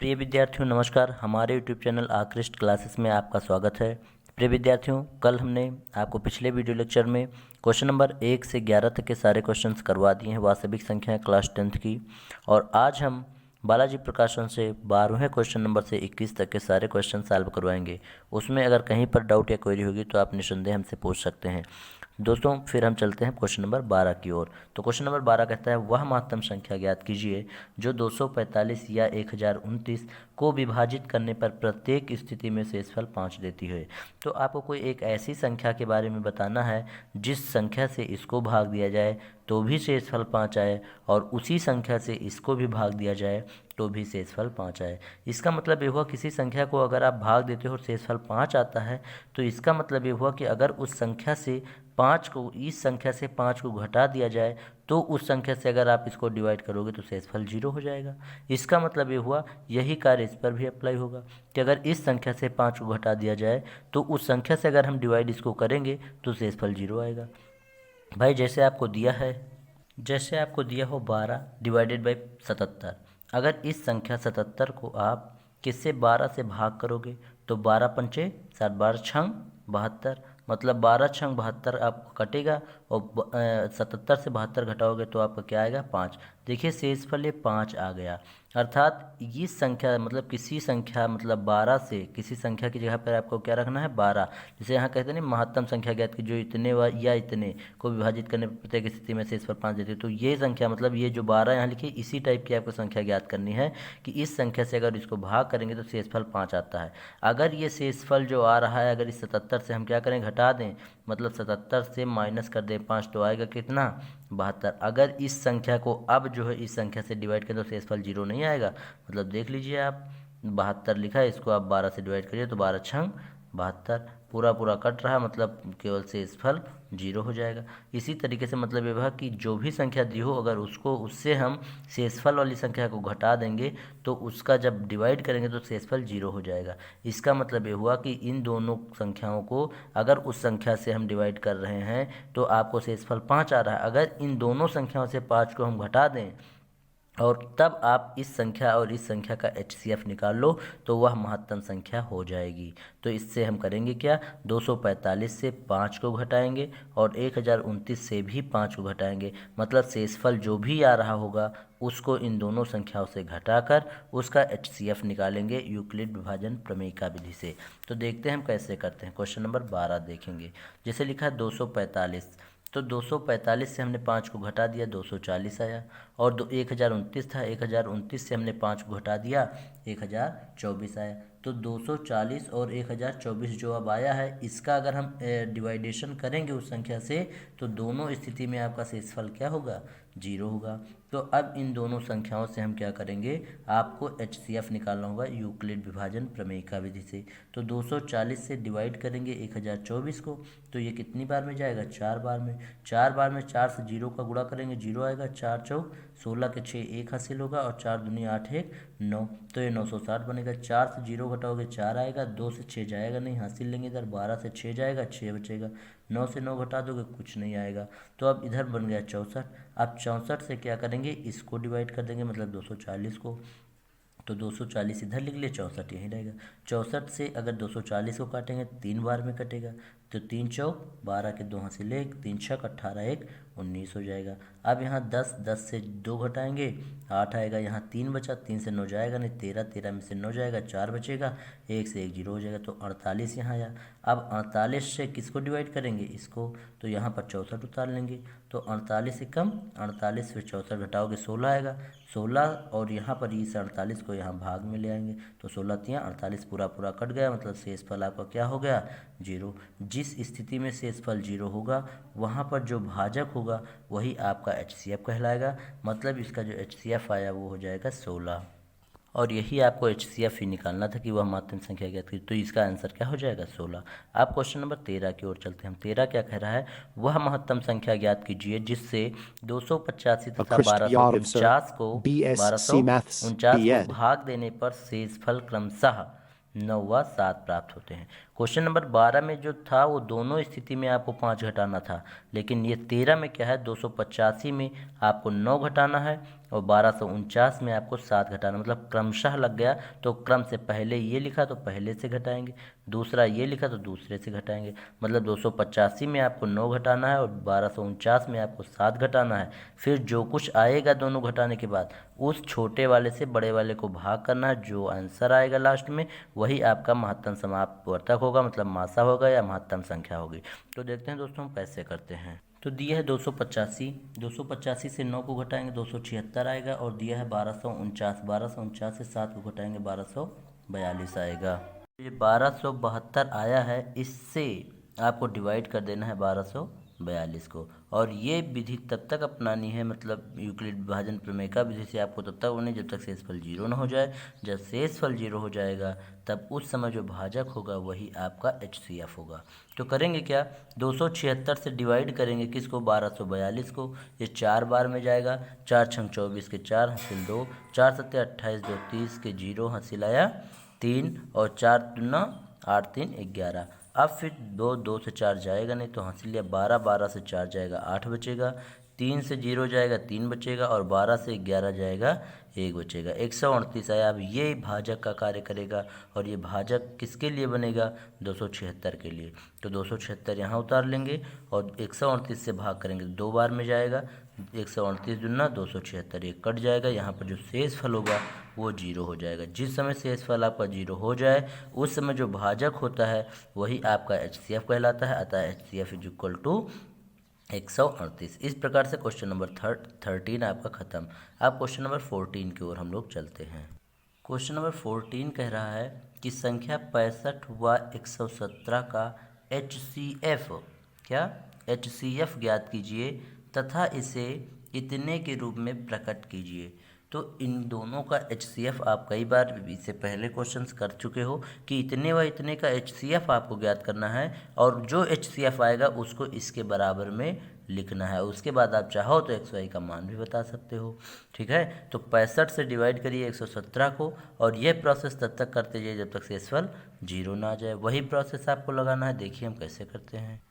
प्रिय विद्यार्थियों नमस्कार। हमारे YouTube चैनल आकृष्ट क्लासेस में आपका स्वागत है। प्रिय विद्यार्थियों, कल हमने आपको पिछले वीडियो लेक्चर में क्वेश्चन नंबर 1 से 11 तक के सारे क्वेश्चंस करवा दिए हैं वास्तविक संख्या क्लास 10th की। और आज हम बालाजी प्रकाशन से 12वें क्वेश्चन नंबर से 21 तक के सारे क्वेश्चन सॉल्व करवाएंगे। उसमें अगर कहीं पर डाउट या क्वेरी होगी तो आप निस्संदेह हमसे पूछ सकते हैं। दोस्तों फिर हम चलते हैं क्वेश्चन नंबर 12 की ओर। तो क्वेश्चन नंबर 12 कहता है वह महत्तम संख्या ज्ञात कीजिए जो 245 या 1029 को विभाजित करने पर प्रत्येक स्थिति में शेषफल 5 देती है। तो आपको कोई एक ऐसी संख्या के बारे में बताना है जिस संख्या से इसको भाग दिया जाए तो भी शेषफल 5 आए और उसी संख्या से इसको भी भाग दिया जाए तो भी शेषफल 5 आए। इसका मतलब ये हुआ किसी संख्या को अगर आप भाग देते हो और शेषफल 5 आता है तो इसका मतलब ये हुआ कि अगर उस संख्या से 5 को इस संख्या से 5 को घटा दिया जाए तो उस संख्या से अगर आप इसको डिवाइड करोगे तो शेषफल 0 हो जाएगा। इसका मतलब ये हुआ यही कार्य इस पर भी अप्लाई होगा कि अगर इस संख्या से 5 को घटा दिया जाए तो उस संख्या से अगर हम डिवाइड इसको करेंगे तो शेषफल 0 आएगा। भाई जैसे आपको दिया हो 12 डिवाइडेड बाई 77। अगर इस संख्या 77 को आप किससे 12 से भाग करोगे तो 12 पंचे 7 12 छंग 72, मतलब 12 छंग 72 आपको कटेगा और 77 से 72 घटाओगे तो आपका क्या आएगा 5। देखिए शेषफल ये 5 आ गया। अर्थात इस संख्या मतलब किसी संख्या मतलब 12 से किसी संख्या की जगह पर आपको क्या रखना है 12। जैसे यहाँ कहते हैं ना महत्तम संख्या ज्ञात की जो इतने या इतने को विभाजित करने पर प्रत्येक स्थिति में शेषफल 5 देते हैं। तो ये संख्या मतलब ये जो 12 यहाँ लिखी इसी टाइप की आपको संख्या ज्ञात करनी है कि इस संख्या से अगर इसको भाग करेंगे तो शेषफल 5 आता है। अगर ये शेषफल जो आ रहा है अगर इस 77 से हम क्या करें घटा दें, मतलब 77 से माइनस कर दें 5 तो आएगा कितना 72। अगर इस संख्या को अब जो है इस संख्या से डिवाइड करें तो शेषफल 0 नहीं आएगा। मतलब देख लीजिए आप 72 लिखा है, इसको आप 12 से डिवाइड करिए तो 12 छंग 72 पूरा कट रहा है, मतलब केवल शेषफल 0 हो जाएगा। इसी तरीके से मतलब यह कि जो भी संख्या दी हो अगर उससे हम शेषफल वाली संख्या को घटा देंगे तो उसका जब डिवाइड करेंगे तो शेषफल 0 हो जाएगा। इसका मतलब ये हुआ कि इन दोनों संख्याओं को अगर उस संख्या से हम डिवाइड कर रहे हैं तो आपको शेषफल 5 आ रहा है। अगर इन दोनों संख्याओं से 5 को हम घटा दें और तब आप इस संख्या और इस संख्या का HCF निकाल लो तो वह महत्तम संख्या हो जाएगी। तो इससे हम करेंगे क्या 245 से 5 को घटाएंगे और 1029 से भी 5 को घटाएंगे, मतलब शेषफल जो भी आ रहा होगा उसको इन दोनों संख्याओं से घटाकर उसका HCF निकालेंगे यूक्लिड विभाजन प्रमेय का विधि से। तो देखते हैं हम कैसे करते हैं। क्वेश्चन नंबर 12 देखेंगे। जैसे लिखा है 245, तो 245 से हमने 5 को घटा दिया 240 आया और 1029 था 1029 से हमने 5 को घटा दिया 1024 आया। तो 240 और 1024 जो अब आया है इसका अगर हम डिवाइडेशन करेंगे उस संख्या से तो दोनों स्थिति में आपका शेषफल क्या होगा 0 होगा। तो अब इन दोनों संख्याओं से हम क्या करेंगे आपको HCF निकालना होगा यूक्लिड विभाजन प्रमेय का विधि से। तो 240 से डिवाइड करेंगे 1024 को तो ये कितनी बार में जाएगा 4 बार में। 4 बार में 4 से 0 का गुणा करेंगे 0 आएगा, 4 चौक 16 के 6 1 हासिल होगा और 4 दूनी 8 1 9, तो ये 960 बनेगा। 4 से 0 घटाओगे 4 आएगा, 2 से 6 जाएगा नहीं हासिल लेंगे इधर, 12 से 6 जाएगा 6 बचेगा, 9 से 9 घटा दोगे कुछ नहीं आएगा। तो अब इधर बन गया 64। अब 64 से क्या करेंगे इसको डिवाइड कर देंगे मतलब 240 को, तो 240 इधर लिख लिए 64 यहीं रहेगा। 64 से अगर 240 को काटेंगे 3 बार में कटेगा तो 3 चौक 12 के 2 हासिल 1, 3 छक 18 1 19 हो जाएगा। अब यहाँ 10 से 2 घटाएंगे 8 आएगा, यहाँ 3 बचा 3 से 9 जाएगा नहीं 13 में से 9 जाएगा 4 बचेगा, 1 से 1 0 हो जाएगा। तो 48 यहाँ आया। अब 48 से किसको डिवाइड करेंगे इसको, तो यहाँ पर 64 उतार लेंगे तो 48 से कम 48 फिर 64 घटाओगे 16 आएगा, 16 और यहाँ पर इस 48 को यहाँ भाग में ले आएंगे तो 16 तियाँ 48 पूरा कट गया, मतलब शेषफल आपका क्या हो गया 0। जिस स्थिति में शेषफल 0 होगा वहाँ पर जो भाजक होगा वही आपका HCF कहलाएगा, मतलब इसका जो HCF आया वो हो जाएगा 16। और यही आपको HCF ही निकालना था कि वह महत्तम संख्या ज्ञात की, तो इसका आंसर क्या हो जाएगा 16। आप क्वेश्चन नंबर 13 की ओर चलते हैं। 13 क्या कह रहा है वह महत्तम संख्या ज्ञात कीजिए जिससे 285 तथा 1249 को भाग देने पर शेषफल क्रमशः 9 व 7 प्राप्त होते हैं। क्वेश्चन नंबर 12 में जो था वो दोनों स्थिति में आपको 5 घटाना था, लेकिन ये 13 में क्या है 285 में आपको 9 घटाना है और 1249 में आपको 7 घटाना, मतलब क्रमशः लग गया तो क्रम से पहले ये लिखा तो पहले से घटाएंगे, दूसरा ये लिखा तो दूसरे से घटाएंगे। मतलब 285 में आपको 9 घटाना है और 1249 में आपको 7 घटाना है। फिर जो कुछ आएगा दोनों घटाने के बाद उस छोटे वाले से बड़े वाले को भाग करना है, जो आंसर आएगा लास्ट में वही आपका महत्तम समापवर्तक होगा, मतलब मासा होगा या महत्तम संख्या होगी। तो देखते हैं दोस्तों हम कैसे करते हैं। तो दिया है 285 से 9 को घटाएंगे 276 आएगा, और दिया है 1249 से 7 को घटाएंगे 1242 आएगा। ये 1272 आया है, इससे आपको डिवाइड कर देना है 1242 को, और ये विधि तब तक अपनानी है, मतलब यूक्लिड विभाजन प्रमेय विधि से आपको तब तक होनी जब तक शेषफल 0 ना हो जाए। जब शेषफल 0 हो जाएगा तब उस समय जो भाजक होगा वही आपका HCF होगा। तो करेंगे क्या, 276 से डिवाइड करेंगे किसको, 1242 को। ये 4 बार में जाएगा, 4 छंग 24 के 4 हासिल 2, 4 सत्ते 28 2 30 के 0 हासिल आया 3, और 4 दूना 8 3 11। अब फिर 2 से 4 जाएगा नहीं तो हासिल लिया 12, 12 से 4 जाएगा 8 बचेगा, 3 से 0 जाएगा 3 बचेगा, और 12 से 11 जाएगा 1 बचेगा। 138 आया। अब ये भाजक का कार्य करेगा, और ये भाजक किसके लिए बनेगा, 276 के लिए। तो 276 यहाँ उतार लेंगे और 138 से भाग करेंगे 2 बार में जाएगा, 138 दूना 276, ये कट जाएगा। यहाँ पर जो शेषफल होगा वो 0 हो जाएगा। जिस समय शेषफल आपका 0 हो जाए उस समय जो भाजक होता है वही आपका HCF कहलाता है। अतः HCF इज इक्वल टू 138। इस प्रकार से क्वेश्चन नंबर 13 आपका खत्म। अब क्वेश्चन नंबर 14 की ओर हम लोग चलते हैं। क्वेश्चन नंबर 14 कह रहा है कि संख्या 65 व 117 का HCF HCF ज्ञात कीजिए तथा इसे इतने के रूप में प्रकट कीजिए। तो इन दोनों का HCF आप कई बार इससे पहले क्वेश्चंस कर चुके हो कि इतने व इतने का HCF आपको ज्ञात करना है, और जो HCF आएगा उसको इसके बराबर में लिखना है। उसके बाद आप चाहो तो XY का मान भी बता सकते हो। ठीक है, तो 65 से डिवाइड करिए 117 को, और यह प्रोसेस तब तक करते जाइए जब तक शेषफल 0 ना आ जाए। वही प्रोसेस आपको लगाना है। देखिए हम कैसे करते हैं।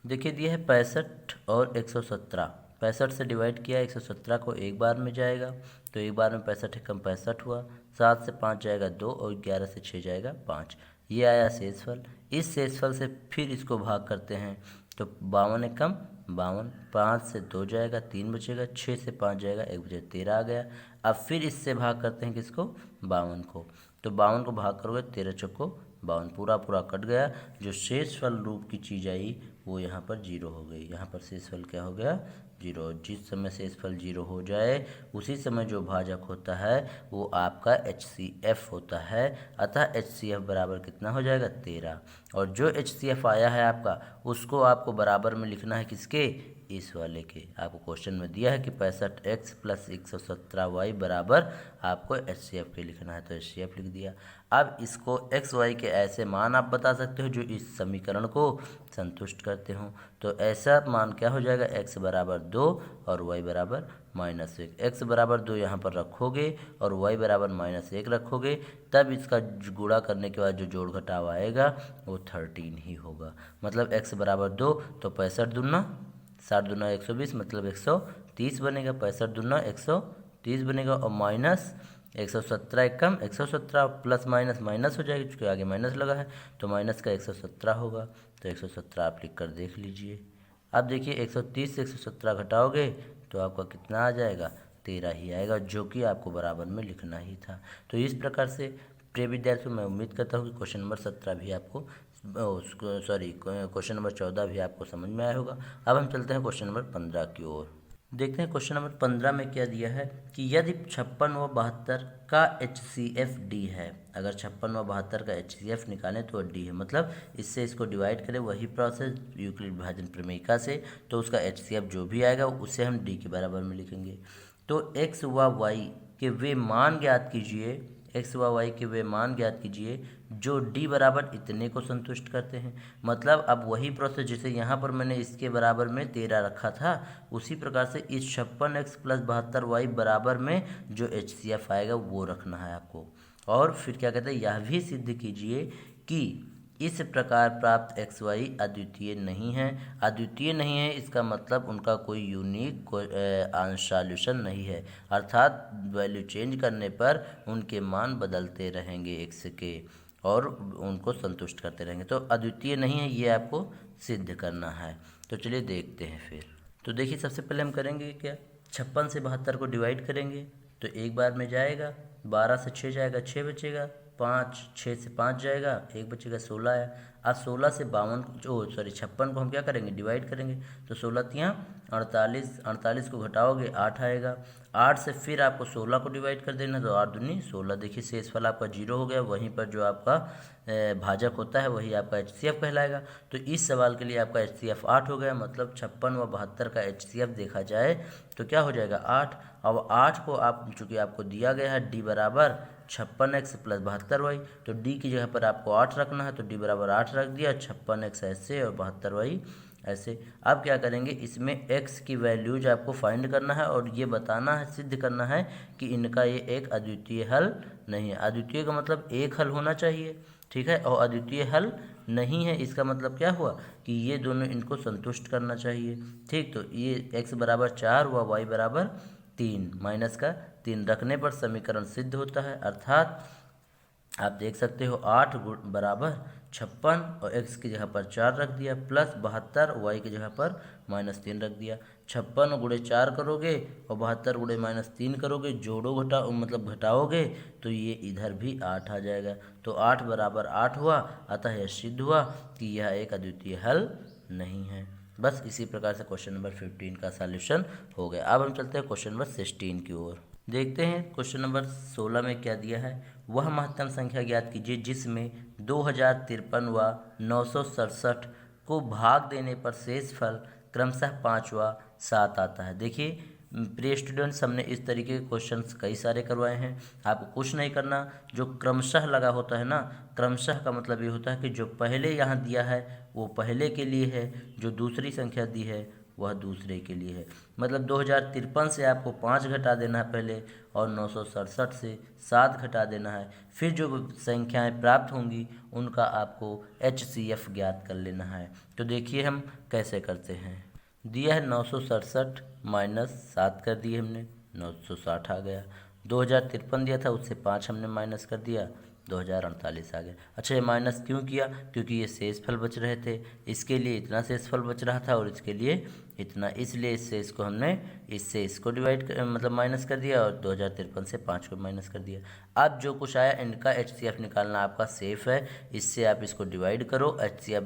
देखिए दिया है 65 और 117। 65 से डिवाइड किया 117 को एक बार में जाएगा, तो एक बार में 65 एकम 65 हुआ, 7 से 5 जाएगा 2, और 11 से 6 जाएगा 5। ये आया शेषफल। इस शेषफल से फिर इसको भाग करते हैं तो 52 एकम 52, 5 से 2 जाएगा 3 बचेगा, 6 से 5 जाएगा 1 बचेगा 13 आ गया। अब फिर इससे भाग करते हैं किसको, 52 को। तो 52 को भाग करोगे 13 चौको 52, पूरा पूरा कट गया। जो शेषफल रूप की चीज़ आई वो यहाँ पर 0 हो गई। यहाँ पर शेषफल क्या हो गया, 0। जिस समय शेषफल 0 हो जाए उसी समय जो भाजक होता है वो आपका HCF होता है। अतः HCF बराबर कितना हो जाएगा, 13। और जो HCF आया है आपका उसको आपको बराबर में लिखना है किसके, इस वाले के। आपको क्वेश्चन में दिया है कि 65x प्लस 117y बराबर आपको HCF के लिखना है, तो HCF लिख दिया। अब इसको x y के ऐसे मान आप बता सकते हो जो इस समीकरण को संतुष्ट करते हो। तो ऐसा मान क्या हो जाएगा, x बराबर 2 और y बराबर -1। x बराबर 2 यहाँ पर रखोगे और y बराबर -1 रखोगे, तब इसका गुणा करने के बाद जो जोड़ घटाव आएगा वो 13 ही होगा। मतलब x बराबर 2 तो 65 दूना 60 दूना 120, मतलब 130 बनेगा। 65 दूना 130 बनेगा, और माइनस 117 एकम 117 प्लस माइनस माइनस हो जाएगी क्योंकि आगे माइनस लगा है, तो माइनस का 117 होगा। तो 117 आप लिख कर देख लीजिए। अब देखिए 130 से 117 घटाओगे तो आपका कितना आ जाएगा, 13 ही आएगा, जो कि आपको बराबर में लिखना ही था। तो इस प्रकार से प्रिय विद्यार्थियों, मैं उम्मीद करता हूँ कि क्वेश्चन नंबर 17 भी आपको क्वेश्चन नंबर 14 भी आपको समझ में आया होगा। अब हम चलते हैं क्वेश्चन नंबर 15 की ओर। देखते हैं क्वेश्चन नंबर 15 में क्या दिया है कि यदि 56 व 72 का HCF D है। अगर 56 व 72 का HCF निकालें तो D है, मतलब इससे इसको डिवाइड करें, वही प्रोसेस यूक्लिड विभाजन प्रमेय से, तो उसका HCF जो भी आएगा उसे हम D के बराबर में लिखेंगे। तो x व y के वे मान ज्ञात कीजिए, x व y के वे मान ज्ञात कीजिए जो D बराबर इतने को संतुष्ट करते हैं। मतलब अब वही प्रोसेस जिसे यहाँ पर मैंने इसके बराबर में 13 रखा था, उसी प्रकार से इस 56x प्लस 72y बराबर में जो HCF आएगा वो रखना है आपको। और फिर क्या कहते हैं, यह भी सिद्ध कीजिए कि इस प्रकार प्राप्त एक्स वाई अद्वितीय नहीं है। अद्वितीय नहीं है इसका मतलब उनका कोई यूनिक सॉल्यूशन नहीं है, अर्थात वैल्यू चेंज करने पर उनके मान बदलते रहेंगे एक्स के और उनको संतुष्ट करते रहेंगे। तो अद्वितीय नहीं है ये आपको सिद्ध करना है। तो चलिए देखते हैं फिर। तो देखिए सबसे पहले हम करेंगे क्या, 56 से 72 को डिवाइड करेंगे तो एक बार में जाएगा, 12 से 6 जाएगा 6 बचेगा, 6 से 5 जाएगा 1 बचेगा 16 है। अब 16 से 56 को हम क्या करेंगे डिवाइड करेंगे तो 16 तियाँ 48, 48 को घटाओगे 8 आएगा। 8 से फिर आपको 16 को डिवाइड कर देना तो 8 दूनी 16। देखिए शेषफल आपका 0 हो गया, वहीं पर जो आपका भाजक होता है वही आपका HCF कहलाएगा। तो इस सवाल के लिए आपका HCF 8 हो गया, मतलब 56 व 72 का HCF देखा जाए तो क्या हो जाएगा 8। अब 8 को आप चूँकि आपको दिया गया है D बराबर 56x प्लस 72y, तो D की जगह पर आपको 8 रखना है तो D बराबर 8 रख दिया, 56x ऐसे और 72y ऐसे। अब क्या करेंगे, इसमें x की वैल्यूज आपको फाइंड करना है और ये बताना है, सिद्ध करना है कि इनका ये एक अद्वितीय हल नहीं है। अद्वितीय का मतलब एक हल होना चाहिए, ठीक है, और अद्वितीय हल नहीं है इसका मतलब क्या हुआ कि ये दोनों इनको संतुष्ट करना चाहिए। ठीक, तो ये x बराबर 4 व y बराबर 3, माइनस का 3 रखने पर समीकरण सिद्ध होता है। अर्थात आप देख सकते हो 8 बराबर 56 और x की जगह पर 4 रख दिया, प्लस 72 y की जगह पर -3 रख दिया। 56 गुणे 4 करोगे और 72 गुणे -3 करोगे, जोड़ो घटाओ मतलब घटाओगे तो ये इधर भी 8 आ जाएगा। तो 8 बराबर 8 हुआ, अतः यह सिद्ध हुआ कि यह एक अद्वितीय हल नहीं है। बस इसी प्रकार से क्वेश्चन नंबर 15 का सॉल्यूशन हो गया। अब हम चलते हैं क्वेश्चन नंबर 16 की ओर। देखते हैं क्वेश्चन नंबर 16 में क्या दिया है। वह महत्तम संख्या ज्ञात कीजिए जिसमें 2053 व 967 को भाग देने पर शेषफल क्रमशः 5 व 7 आता है। देखिए प्रिय स्टूडेंट्स, हमने इस तरीके के क्वेश्चंस कई सारे करवाए हैं। आपको कुछ नहीं करना, जो क्रमशः लगा होता है ना, क्रमशः का मतलब ये होता है कि जो पहले यहाँ दिया है वो पहले के लिए है, जो दूसरी संख्या दी है वह दूसरे के लिए है। मतलब 2053 से आपको 5 घटा देना है पहले और 967 से 7 घटा देना है, फिर जो संख्याएं प्राप्त होंगी उनका आपको HCF ज्ञात कर लेना है। तो देखिए हम कैसे करते हैं। दिया है 967 माइनस 7 कर दिए हमने, 960 आ गया। 2053 दिया था उससे 5 हमने माइनस कर दिया, 2048 आ गया। अच्छा, ये माइनस क्यों किया? क्योंकि ये शेषफल बच रहे थे, इसके लिए इतना शेषफल बच रहा था और इसके लिए इतना, इसलिए इससे इसको हमने इससे इसको डिवाइड मतलब माइनस कर दिया और 2053 से 5 को माइनस कर दिया। अब जो कुछ आया इनका HCF निकालना आपका सेफ है, इससे आप इसको डिवाइड करो, HCF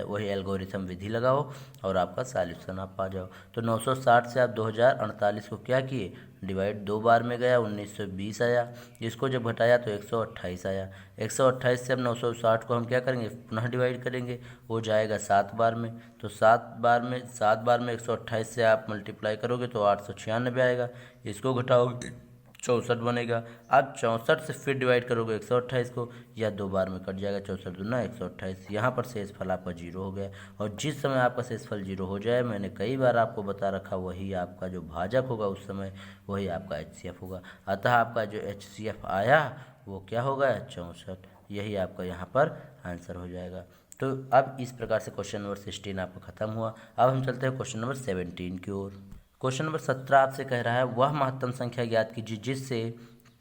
वही एल्गोरिथम विधि लगाओ और आपका सॉल्यूशन आप पा जाओ। तो 960 से आप 2048 को क्या किए, डिवाइड 2 बार में गया, 1920 आया। इसको जब घटाया तो 128 आया। 128 से अब 960 को हम क्या करेंगे, पुनः डिवाइड करेंगे, वो जाएगा 7 बार में। तो 7 बार में 128 से आप मल्टीप्लाई करोगे तो 896 आएगा। इसको घटाओगे 64 बनेगा। अब 64 से फिर डिवाइड करोगे 128 को, या 2 बार में कट जाएगा, 64 दूना 128। यहाँ पर शेषफल आपका 0 हो गया। और जिस समय आपका शेषफल 0 हो जाए, मैंने कई बार आपको बता रखा, वही आपका जो भाजक होगा उस समय वही आपका HCF होगा। अतः आपका जो HCF आया वो क्या होगा, 64। यही आपका यहाँ पर आंसर हो जाएगा। तो अब इस प्रकार से क्वेश्चन नंबर 16 आपका खत्म हुआ। अब हम चलते हैं क्वेश्चन नंबर 17 की ओर। क्वेश्चन नंबर 17 आपसे कह रहा है वह महत्तम संख्या ज्ञात कीजिए जिससे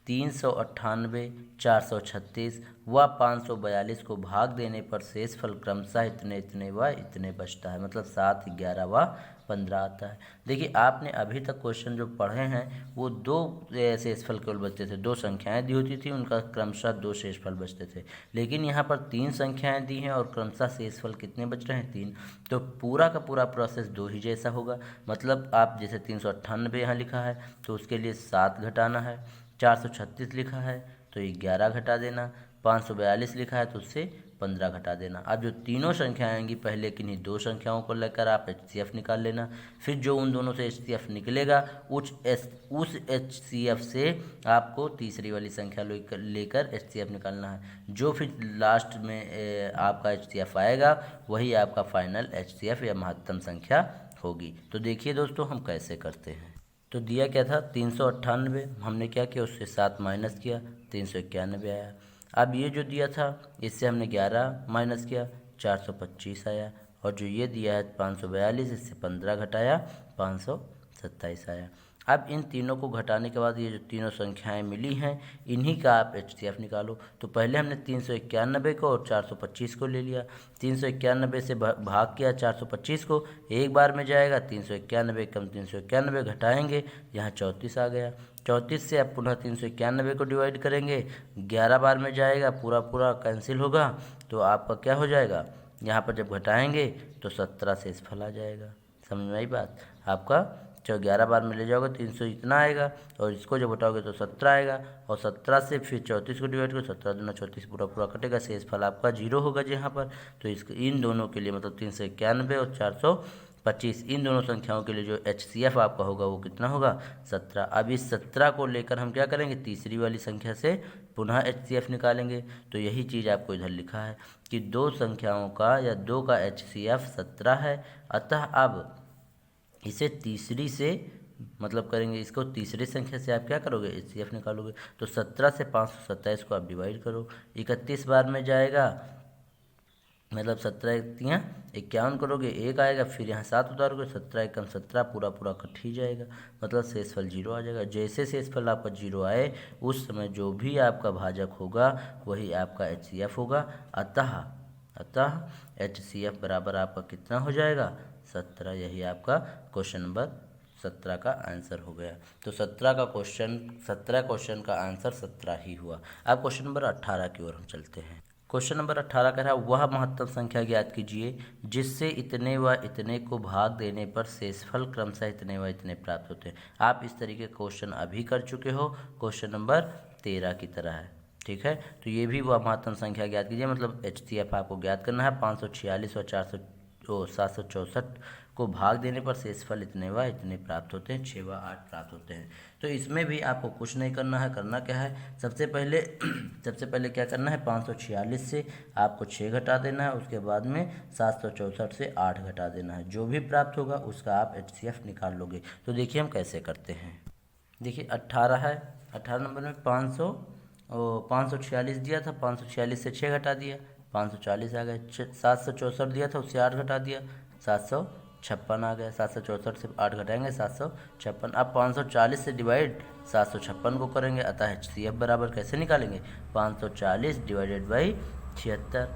398, 436 व 542 को भाग देने पर शेषफल क्रमशः इतने इतने व इतने बचता है। मतलब 7, 11 व 15 आता है। देखिए आपने अभी तक क्वेश्चन जो पढ़े हैं वो 2 शेषफल केवल बचते थे, 2 संख्याएं दी होती थी, उनका क्रमशः 2 शेषफल बचते थे। लेकिन यहाँ पर 3 संख्याएं दी हैं और क्रमशः शेषफल कितने बच रहे हैं, 3। तो पूरा का पूरा प्रोसेस 2 ही जैसा होगा। मतलब आप जैसे 398 यहाँ लिखा है तो उसके लिए 7 घटाना है, 436 लिखा है तो 11 घटा देना, 542 लिखा है तो उससे 15 घटा देना। अब जो तीनों संख्याएं आएंगी पहले किन्हीं 2 संख्याओं को लेकर आप HCF निकाल लेना। फिर जो उन दोनों से HCF निकलेगा उस HCF से आपको तीसरी वाली संख्या लेकर HCF निकालना है। जो फिर लास्ट में आपका HCF आएगा वही आपका फाइनल HCF या महत्तम संख्या होगी। तो देखिए दोस्तों हम कैसे करते हैं। तो दिया क्या था 398, हमने क्या किया उससे 7 माइनस किया, 391 आया। अब ये जो दिया था इससे हमने 11 माइनस किया 425 आया, और जो ये दिया है 542 इससे 15 घटाया 527 आया। अब इन तीनों को घटाने के बाद ये जो तीनों संख्याएं मिली हैं इन्हीं का आप HCF निकालो। तो पहले हमने 391 को और 425 को ले लिया, 391 से भाग किया 425 को, एक बार में जाएगा 391 कम 391 घटाएंगे, यहाँ 34 आ गया। 34 से अब पुनः 391 को डिवाइड करेंगे, 11 बार में जाएगा, पूरा पूरा कैंसिल होगा, तो आपका क्या हो जाएगा, यहाँ पर जब घटाएंगे तो 17 से शेषफल आ जाएगा। समझ में आई बात? आपका 11 बार में ले जाओगे 300 इतना आएगा, और इसको जब घटाओगे तो 17 आएगा, और 17 से फिर 34 को डिवाइड करो, 17 दूना 34 पूरा पूरा कटेगा, शेषफल आपका 0 होगा यहाँ पर। तो इन दोनों के लिए मतलब 391 और 425 इन दोनों संख्याओं के लिए जो HCF आपका होगा वो कितना होगा, 17। अब इस 17 को लेकर हम क्या करेंगे, तीसरी वाली संख्या से पुनः HCF निकालेंगे। तो यही चीज़ आपको इधर लिखा है कि दो संख्याओं का या दो का HCF 17 है, अतः अब इसे तीसरी से मतलब करेंगे, इसको तीसरी संख्या से आप क्या करोगे, HCF निकालोगे। तो 17 से 527 को आप डिवाइड करो, 31 बार में जाएगा, मतलब 17 51 करोगे, एक आएगा, फिर यहाँ 7 उतारोगे, 17 एकम 17 पूरा पूरा कट ही जाएगा, मतलब शेषफल 0 आ जाएगा। जैसे शेषफल आपका 0 आए उस समय जो भी आपका भाजक होगा वही आपका HCF होगा। अतः HCF बराबर आपका कितना हो जाएगा, 17। यही आपका क्वेश्चन नंबर 17 का आंसर हो गया। तो 17 क्वेश्चन का आंसर 17 ही हुआ। अब क्वेश्चन नंबर 18 की ओर हम चलते हैं। क्वेश्चन नंबर 18 कह रहा है वह महत्तम संख्या ज्ञात कीजिए जिससे इतने व इतने को भाग देने पर शेषफल क्रमशः इतने व इतने प्राप्त होते हैं। आप इस तरीके का क्वेश्चन अभी कर चुके हो, क्वेश्चन नंबर 13 की तरह है, ठीक है। तो ये भी वह महत्तम संख्या ज्ञात कीजिए, मतलब HCF आपको ज्ञात करना है। 546 और 764 को भाग देने पर शेषफल इतने व इतने प्राप्त होते हैं, 6 व 8 प्राप्त होते हैं। तो इसमें भी आपको कुछ नहीं करना है, करना क्या है, सबसे पहले क्या करना है, 546 से आपको 6 घटा देना है, उसके बाद में 764 से 8 घटा देना है, जो भी प्राप्त होगा उसका आप HCF निकाल लोगे। तो देखिए हम कैसे करते हैं। देखिए 18 है, 18 नंबर में 546 दिया था, 546 से 6 घटा दिया, 540 आ गया। 764 दिया था, उससे 8 घटा दिया, 756 आ गया। 764 से 8 घटाएंगे 756। अब 540 से डिवाइड 756 को करेंगे, अतः HCF बराबर कैसे निकालेंगे, 540 डिवाइडेड बाई 76,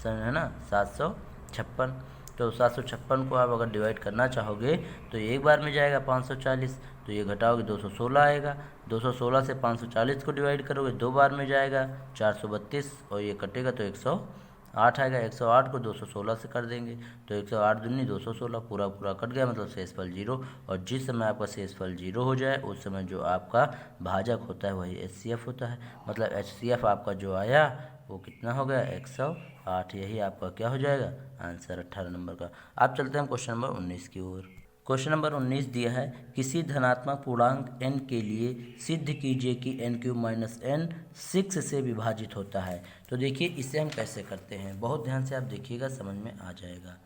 समझ है ना, 756। तो 756 को आप अगर डिवाइड करना चाहोगे तो एक बार में जाएगा 540, तो ये घटाओगे 216 आएगा। 216 से 540 को डिवाइड करोगे, दो बार में जाएगा 432, और ये कटेगा तो 108 आएगा। 108 को 216 से कर देंगे तो 108 दूनी 216 पूरा पूरा कट गया, मतलब शेषफल 0। और जिस समय आपका शेषफल 0 हो जाए उस समय जो आपका भाजक होता है वही HCF होता है, मतलब HCF आपका जो आया वो कितना हो गया, 108। यही आपका क्या हो जाएगा, आंसर 18 नंबर का। आप चलते हैं क्वेश्चन नंबर 19 की ओर। क्वेश्चन नंबर 19 दिया है किसी धनात्मक पूर्णांक n के लिए सिद्ध कीजिए कि n³ - n 6 से विभाजित होता है। तो देखिए इसे हम कैसे करते हैं, बहुत ध्यान से आप देखिएगा, समझ में आ जाएगा।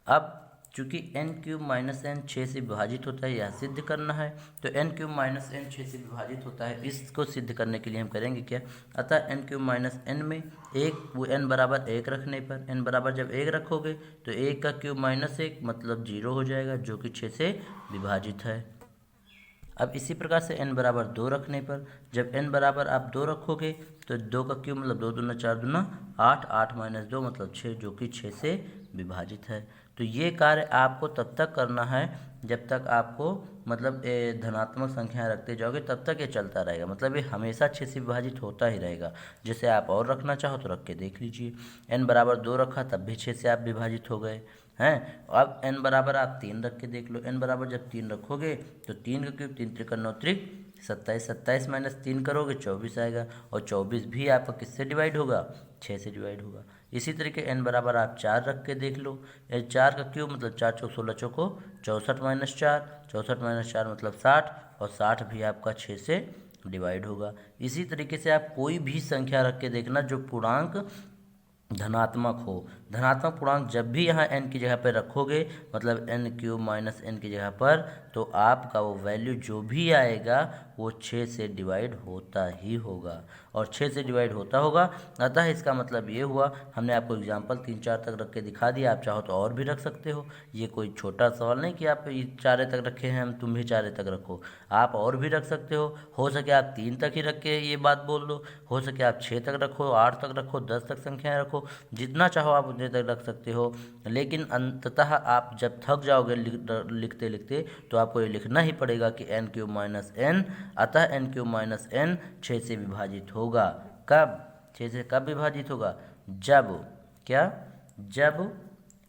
अब चूँकि n³ - n 6 से विभाजित होता है, यह सिद्ध करना है। तो n³ - n 6 से विभाजित होता है, इसको सिद्ध करने के लिए हम करेंगे क्या, अतः n³ - n में n बराबर 1 रखने पर, n बराबर जब 1 रखोगे तो 1 का क्यूब -1 मतलब 0 हो जाएगा, जो कि 6 से विभाजित है। अब इसी प्रकार से n बराबर 2 रखने पर, जब n बराबर आप 2 रखोगे तो 2 का क्यूब मतलब 2 दूना 4 दूना 8, 8 - 2 मतलब 6, जो कि 6 से विभाजित है। तो ये कार्य आपको तब तक करना है जब तक आपको मतलब धनात्मक संख्याएं रखते जाओगे तब तक ये चलता रहेगा, मतलब ये हमेशा 6 से विभाजित होता ही रहेगा। जैसे आप और रखना चाहो तो रख के देख लीजिए, n बराबर 2 रखा तब भी 6 से आप विभाजित हो गए हैं। अब n बराबर आप 3 रख के देख लो, n बराबर जब 3 रखोगे तो 3 का क्यूब 3 त्रिक 9 त्रिक 27, 27 - 3 करोगे 24 आएगा, और 24 भी आपका किससे डिवाइड होगा, 6 से डिवाइड होगा। इसी तरीके n बराबर आप 4 रख के देख लो, 4 का क्यूब मतलब 4 चौक 16 चौको 64 - 4, 64 - 4 मतलब 60, और 60 भी आपका 6 से डिवाइड होगा। इसी तरीके से आप कोई भी संख्या रख के देखना जो पूर्णांक धनात्मक हो। धनात्मक पूर्णांक जब भी यहाँ n की जगह पर रखोगे, मतलब n³ - n की जगह पर, तो आपका वो वैल्यू जो भी आएगा वो 6 से डिवाइड होता ही होगा। और 6 से डिवाइड होता होगा। अतः इसका मतलब ये हुआ, हमने आपको एग्जाम्पल 3-4 तक रख के दिखा दिया, आप चाहो तो और भी रख सकते हो। ये कोई छोटा सवाल नहीं कि आप 4 तक रखे हैं, हम तुम भी 4 तक रखो, आप और भी रख सकते हो सके आप 3 तक ही रख के ये बात बोल दो, हो सके आप 6 तक रखो, 8 तक रखो, 10 तक संख्याएं रखो, जितना चाहो आप उतने तक रख सकते हो। लेकिन अंततः आप जब थक जाओगे लिखते लिखते तो आपको ये लिखना ही पड़ेगा कि n³ - n, अतः n³ - n 6 से विभाजित होगा। कब? 6 से कब विभाजित होगा? जब क्या? जब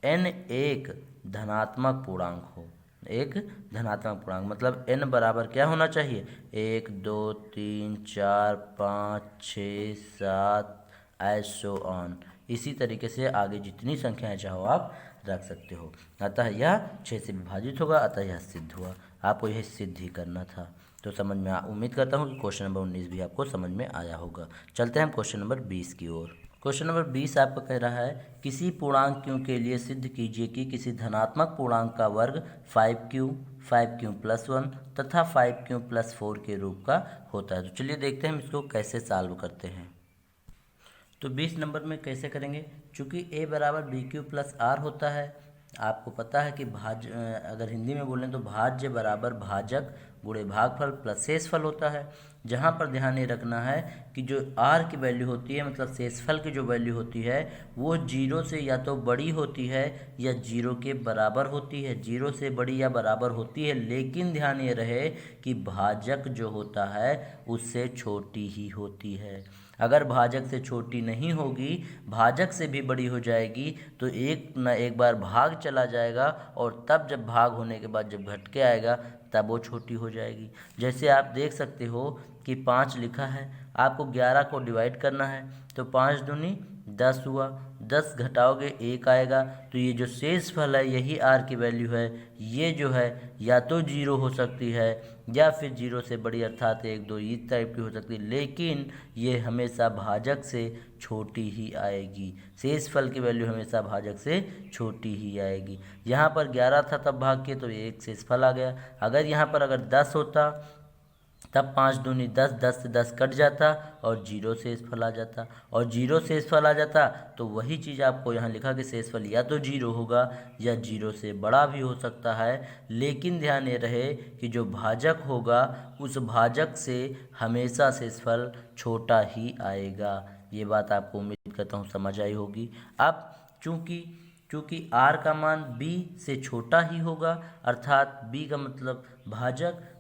n एक धनात्मक पूर्णांक हो। एक धनात्मक पूर्णांक मतलब n बराबर क्या होना चाहिए? 1 2 3 4 5 6 7 ऐसो ऑन। इसी तरीके से आगे जितनी संख्याएं चाहो आप रख सकते हो। अतः यह 6 से विभाजित होगा, अतः यह सिद्ध हुआ। आपको यह सिद्ध ही करना था। तो समझ में उम्मीद करता हूँ कि क्वेश्चन नंबर 19 भी आपको समझ में आया होगा। चलते हैं हम क्वेश्चन नंबर 20 की ओर। क्वेश्चन नंबर 20 आपका कह रहा है, किसी पूर्णांक q के लिए सिद्ध कीजिए कि किसी धनात्मक पूर्णांक का वर्ग 5q 5q+1 तथा 5q+4 के रूप का होता है। तो चलिए देखते हैं हम इसको कैसे सॉल्व करते हैं। तो 20 नंबर में कैसे करेंगे? चूँकि a बराबर bq+r होता है, आपको पता है कि अगर हिंदी में बोलें तो भाज्य बराबर भाजक गुणे भागफल प्लस शेषफल होता है। जहाँ पर ध्यान ये रखना है कि जो r की वैल्यू होती है, मतलब शेषफल की जो वैल्यू होती है, वो 0 से या तो बड़ी होती है या 0 के बराबर होती है। 0 से बड़ी या बराबर होती है, लेकिन ध्यान ये रहे कि भाजक जो होता है उससे छोटी ही होती है। अगर भाजक से छोटी नहीं होगी, भाजक से भी बड़ी हो जाएगी, तो एक न एक बार भाग चला जाएगा, और तब जब भाग होने के बाद जब घट के आएगा तब वो छोटी हो जाएगी। जैसे आप देख सकते हो कि 5 लिखा है, आपको 11 को डिवाइड करना है, तो 5 दूनी 10 हुआ, 10 घटाओगे 1 आएगा। तो ये जो शेषफल है यही r की वैल्यू है। ये जो है या तो 0 हो सकती है या फिर 0 से बड़ी अर्थात 1 2 इस टाइप की हो सकती है, लेकिन ये हमेशा भाजक से छोटी ही आएगी। शेषफल की वैल्यू हमेशा भाजक से छोटी ही आएगी। यहाँ पर 11 था तब भाग के, तो 1 शेषफल आ गया। अगर यहाँ पर अगर 10 होता तब 5 दूनी 10, 10 से 10 कट जाता और 0 शेषफल आ जाता, और 0 शेषफल आ जाता तो वही चीज़ आपको यहाँ लिखा कि शेषफल या तो 0 होगा या 0 से बड़ा भी हो सकता है। लेकिन ध्यान ये रहे कि जो भाजक होगा उस भाजक से हमेशा शेषफल छोटा ही आएगा। ये बात आपको उम्मीद करता हूँ समझ आई होगी। अब चूँकि r का मान b से छोटा ही होगा, अर्थात b का मतलब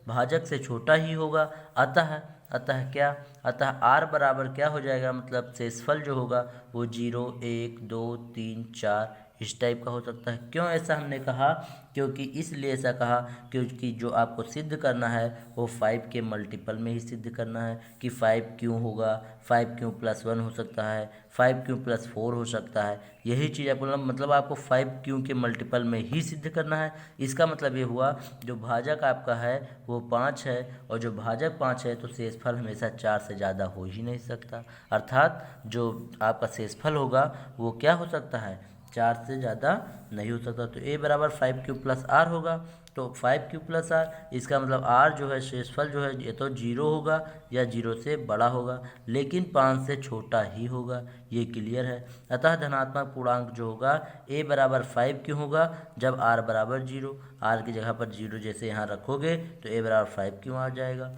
भाजक से छोटा ही होगा, अतः क्या? अतः r बराबर क्या हो जाएगा? मतलब शेषफल जो होगा वो 0 1 2 3 4 इस टाइप का हो सकता है। क्यों ऐसा हमने कहा? क्योंकि इसलिए ऐसा कहा क्योंकि जो आपको सिद्ध करना है वो 5 के मल्टीपल में ही सिद्ध करना है कि 5 क्यों होगा, 5q+1 हो सकता है, 5q+4 हो सकता है। यही चीज़ आपको मतलब आपको 5q के मल्टीपल में ही सिद्ध करना है। इसका मतलब ये हुआ जो भाजक आपका है वो 5 है, और जो भाजक 5 है तो शेषफल हमेशा 4 से ज़्यादा हो ही नहीं सकता, अर्थात जो आपका शेषफल होगा वो क्या हो सकता है? 4 से ज़्यादा नहीं हो सकता। तो a बराबर 5q+r होगा, तो 5q+r, इसका मतलब r जो है शेषफल जो है ये तो 0 होगा या 0 से बड़ा होगा, लेकिन 5 से छोटा ही होगा। ये क्लियर है। अतः धनात्मक पूर्णांक जो होगा a बराबर 5 क्यों होगा? जब r बराबर 0, r की जगह पर 0 जैसे यहाँ रखोगे तो a बराबर 5 क्यों आ जाएगा।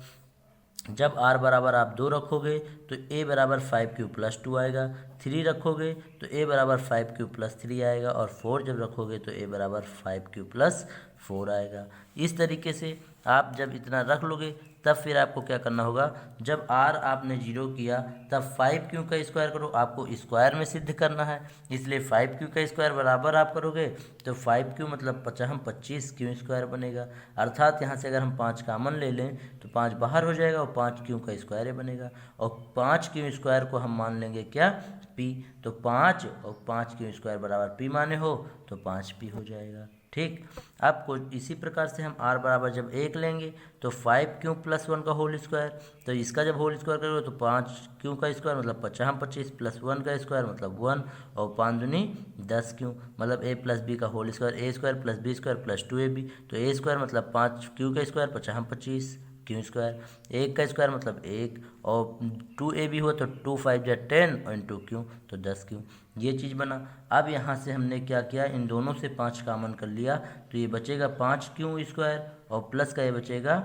जब r बराबर आप 2 रखोगे तो a बराबर 5q+2 आएगा। 3 रखोगे तो a बराबर 5q+3 आएगा, और 4 जब रखोगे तो a बराबर 5q+4 आएगा। इस तरीके से आप जब इतना रख लोगे तब फिर आपको क्या करना होगा? जब r आपने 0 किया तब 5q का स्क्वायर करो, आपको स्क्वायर में सिद्ध करना है, इसलिए 5q का स्क्वायर बराबर आप करोगे तो 5q मतलब 25q² बनेगा। अर्थात यहाँ से अगर हम 5 कामन ले लें तो 5 बाहर हो जाएगा और 5q का स्क्वायर बनेगा, और 5q² को हम मान लेंगे क्या? p। तो 5 और 5q² बराबर p माने हो तो 5p हो जाएगा। ठीक, आपको इसी प्रकार से हम r बराबर जब 1 लेंगे तो 5q+1 का होल स्क्वायर, तो इसका जब होल स्क्वायर करोगे तो 5q का स्क्वायर मतलब 25 प्लस 1 का स्क्वायर मतलब 1, और 5 दूनी 10q मतलब a+b का whole square, a² + b² + 2ab, तो a² मतलब 5q का स्क्वायर 25 क्यू स्क्वायर, 1 का स्क्वायर मतलब 1, और 2a भी हुआ तो 2 5 जा 10 और इंटू क्यू तो 10 क्यू, ये चीज़ बना। अब यहाँ से हमने क्या किया, इन दोनों से 5 कॉमन कर लिया तो ये बचेगा 5 क्यू स्क्वायर और प्लस का ये बचेगा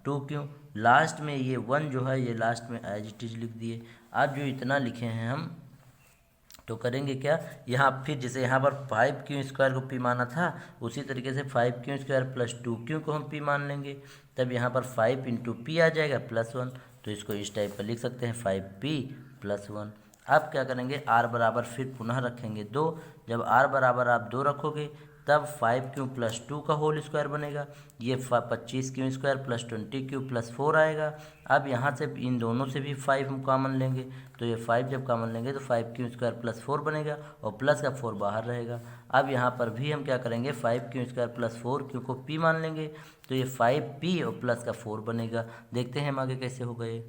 2 क्यू। लास्ट में ये 1 जो है ये लास्ट में एज इट इज लिख दिए। अब जो इतना लिखे हैं हम तो करेंगे क्या, यहाँ फिर जैसे यहाँ पर 5 क्यू स्क्वायर को पी माना था उसी तरीके से 5 क्यू स्क्वायर प्लस 2 क्यू को हम पी मान लेंगे, तब यहाँ पर 5 इंटू पी आ जाएगा प्लस 1, तो इसको इस टाइप का लिख सकते हैं 5p प्लस 1। अब क्या करेंगे, r बराबर फिर पुनः रखेंगे 2, जब r बराबर आप 2 रखोगे तब 5 क्यू प्लस 2 का होल स्क्वायर बनेगा, ये 25 Q square plus 20 Q plus 4 आएगा। अब यहाँ से इन दोनों से भी 5 हम कॉमन लेंगे तो ये 5 जब कॉमन लेंगे तो 5 क्यू स्क्वायर प्लस 4 बनेगा और प्लस का 4 बाहर रहेगा। अब यहाँ पर भी हम क्या करेंगे, 5 क्यू स्क्वायर प्लस 4 क्यू को p मान लेंगे तो ये 5p और प्लस का 4 बनेगा। देखते हैं हम आगे कैसे हो गए,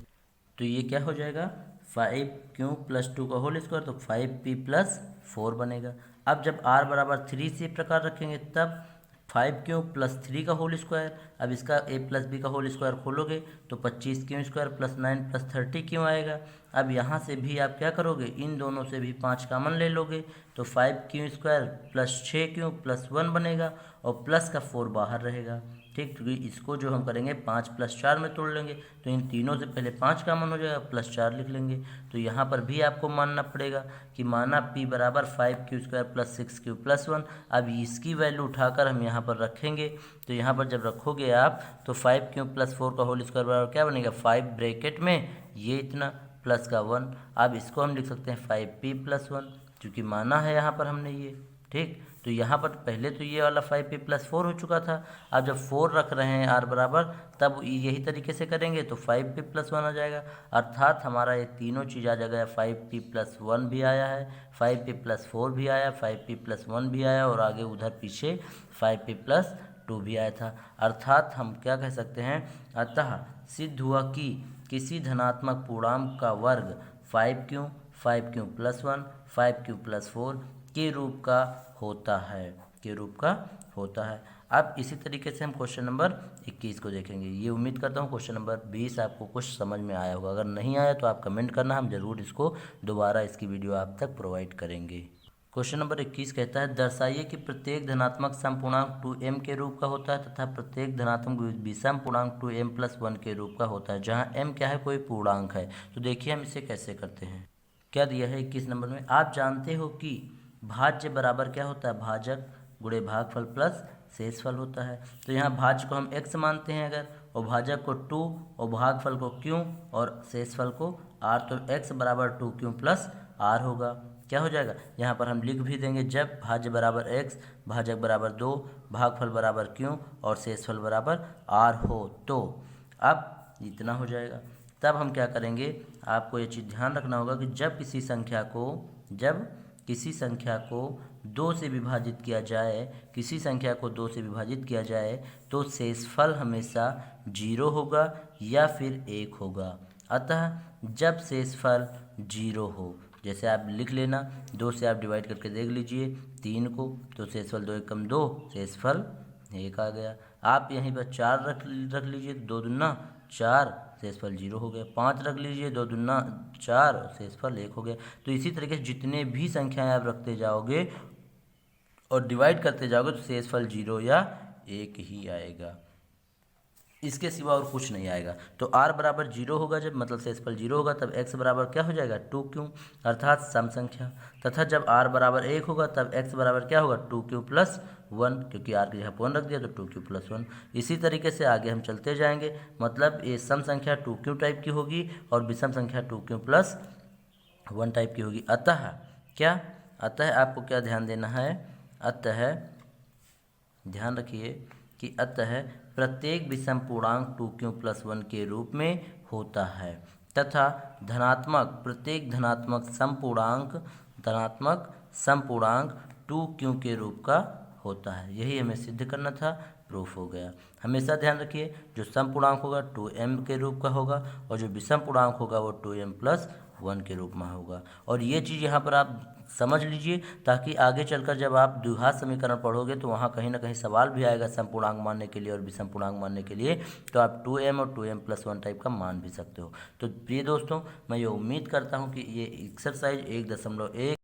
तो ये क्या हो जाएगा 5 क्यू प्लस 2 का होल स्क्वायर तो 5p प्लस 4 बनेगा। अब जब r बराबर 3 से प्रकार रखेंगे तब 5 क्यू प्लस 3 का होल स्क्वायर, अब इसका a प्लस b का होल स्क्वायर खोलोगे तो 25 क्यू स्क्वायर प्लस 9 प्लस 30 क्यों आएगा। अब यहाँ से भी आप क्या करोगे, इन दोनों से भी 5 कॉमन ले लोगे तो 5 Q square plus 6 Q plus 1 बनेगा और प्लस का 4 बाहर रहेगा। ठीक, क्योंकि इसको जो हम करेंगे 5 प्लस 4 में तोड़ लेंगे तो इन तीनों से पहले 5 कॉमन हो जाएगा प्लस 4 लिख लेंगे। तो यहाँ पर भी आपको मानना पड़ेगा कि माना p बराबर 5 Q square plus 6 Q plus 1। अब इसकी वैल्यू उठाकर हम यहाँ पर रखेंगे तो यहाँ पर जब रखोगे आप तो 5 क्यू प्लस 4 का होल स्क्वायर बराबर क्या बनेगा, 5 ब्रैकेट में ये इतना प्लस का 1। अब इसको हम लिख सकते हैं 5p प्लस 1 क्योंकि माना है यहाँ पर हमने ये। ठीक, तो यहाँ पर पहले तो ये वाला 5p प्लस 4 हो चुका था, अब जब 4 रख रहे हैं r बराबर तब यही तरीके से करेंगे तो 5p प्लस 1 आ जाएगा, अर्थात हमारा ये तीनों चीज़ आ जाएगा। 5p प्लस 1 भी आया है, 5p प्लस 4 भी आया, 5p प्लस 1 भी आया और आगे उधर पीछे 5p प्लस 2 भी आया था। अर्थात हम क्या कह सकते हैं, अतः सिद्ध हुआ कि किसी धनात्मक पूर्णांक का वर्ग 5q प्लस 1 5q प्लस 4 के रूप का होता है। अब इसी तरीके से हम क्वेश्चन नंबर 21 को देखेंगे। ये उम्मीद करता हूँ क्वेश्चन नंबर 20 आपको कुछ समझ में आया होगा, अगर नहीं आया तो आप कमेंट करना, हम ज़रूर इसको दोबारा इसकी वीडियो आप तक प्रोवाइड करेंगे। क्वेश्चन नंबर 21 कहता है, दर्शाइए कि प्रत्येक धनात्मक समपूर्णांक 2m के रूप का होता है तथा प्रत्येक धनात्मक विषम पूर्णांक 2m प्लस 1 के रूप का होता है, जहाँ m क्या है, कोई पूर्णांक है। तो देखिए हम इसे कैसे करते हैं। क्या दिया है 21 नंबर में, आप जानते हो कि भाज्य बराबर क्या होता है, भाजक गुणे भागफल प्लस शेषफल होता है। तो यहाँ भाज्य को हम x मानते हैं अगर, और भाजक को 2 और भागफल को q और शेषफल को r, तो x बराबर 2q प्लस r होगा। क्या हो जाएगा, यहाँ पर हम लिख भी देंगे, जब भाज्य बराबर x, भाजक बराबर 2, भागफल बराबर q और शेषफल बराबर r हो तो अब इतना हो जाएगा। तब हम क्या करेंगे, आपको ये चीज़ ध्यान रखना होगा कि जब किसी संख्या को 2 से विभाजित किया जाए तो शेषफल हमेशा 0 होगा या फिर 1 होगा। अतः जब शेषफल 0 हो, जैसे आप लिख लेना 2 से आप डिवाइड करके देख लीजिए 3 को, तो शेषफल 2 एकम 2, शेषफल 1 आ गया। आप यहीं पर 4 रख लीजिए, 2 दूना 4, शेषफल 0 हो गया। 5 रख लीजिए, 2 दूना 4, शेषफल 1 हो गया। तो इसी तरीके से जितने भी संख्याएं आप रखते जाओगे और डिवाइड करते जाओगे तो शेषफल 0 या 1 ही आएगा, इसके सिवा और कुछ नहीं आएगा। तो r बराबर 0 होगा जब, मतलब शेषफल 0 होगा, तब x बराबर क्या हो जाएगा 2q, अर्थात सम संख्या। तथा जब r बराबर 1 होगा तब x बराबर क्या होगा 2q प्लस 1, क्योंकि r की जगह 1 रख दिया तो 2q प्लस 1। इसी तरीके से आगे हम चलते जाएंगे, मतलब ये सम संख्या 2q टाइप की होगी और विषम संख्या 2q प्लस 1 टाइप की होगी। अतः आपको क्या ध्यान देना है, ध्यान रखिए कि अतः प्रत्येक विषम पूर्णांक 2q प्लस 1 के रूप में होता है तथा प्रत्येक धनात्मक समपूर्णांक 2q के रूप का होता है। यही हमें सिद्ध करना था, प्रूफ हो गया। हमेशा ध्यान रखिए जो समपूर्णांक होगा 2m के रूप का होगा और जो विषम पूर्णांक होगा वो 2m प्लस 1 के रूप में होगा। और ये चीज़ यहाँ पर आप समझ लीजिए, ताकि आगे चलकर जब आप द्विघात समीकरण पढ़ोगे तो वहाँ कहीं ना कहीं सवाल भी आएगा समपूर्णांक मानने के लिए और विषमपूर्णांक मानने के लिए, तो आप 2m और 2m+1 टाइप का मान भी सकते हो। तो प्रिय दोस्तों, मैं ये उम्मीद करता हूँ कि ये एक्सरसाइज 1.1